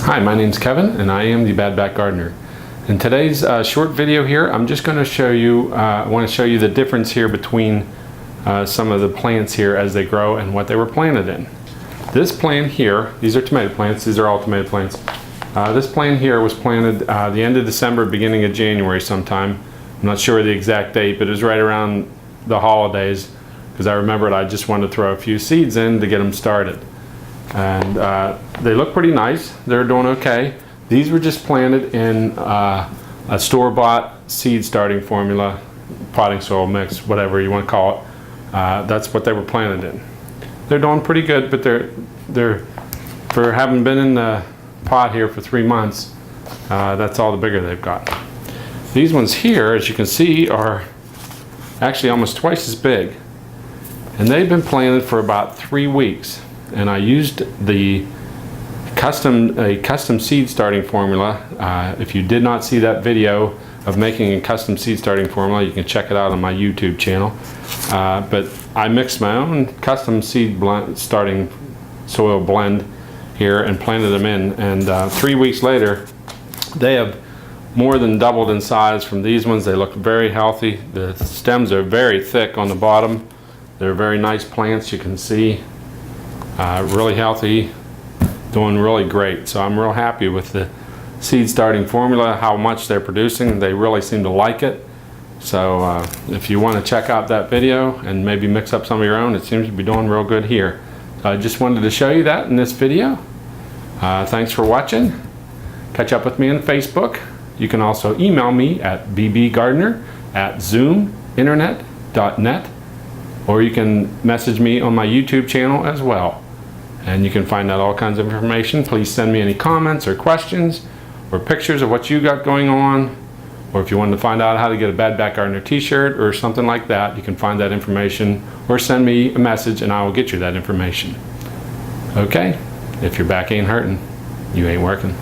Hi, my name's Kevin and I am the Bad Back Gardener. In today's short video here, I'm just going to show you, I want to show you the difference here between some of the plants here as they grow and what they were planted in. This plant here, these are tomato plants, these are all tomato plants. This plant here was planted the end of December, beginning of January sometime. I'm not sure the exact date, but it was right around the holidays because I remembered I just wanted to throw a few seeds in to get them started. And they look pretty nice. They're doing okay. These were just planted in a store-bought seed starting formula, potting soil mix, whatever you want to call it. That's what they were planted in. They're doing pretty good, but they're for having been in the pot here for 3 months, that's all the bigger they've got. These ones here, as you can see, are actually almost twice as big, and they've been planted for about 3 weeks. And I used the custom seed starting formula. If you did not see that video of making a custom seed starting formula, you can check it out on my YouTube channel. But I mixed my own custom seed starting soil blend here and planted them in. And 3 weeks later, they have more than doubled in size from these ones. They look very healthy. The stems are very thick on the bottom. They're very nice plants, you can see. Really healthy, doing really great. So I'm real happy with the seed starting formula, how much they're producing. They really seem to like it. So if you want to check out that video and maybe mix up some of your own, it seems to be doing real good here. So I just wanted to show you that in this video. Thanks for watching. Catch up with me on Facebook. You can also email me at bbgardner@zoominternet.net, or you can message me on my YouTube channel as well. And you can find out all kinds of information. Please send me any comments or questions or pictures of what you got going on. Or if you want to find out how to get a Bad Back Gardener t-shirt or something like that, you can find that information or send me a message and I will get you that information. Okay? If your back ain't hurting, you ain't working.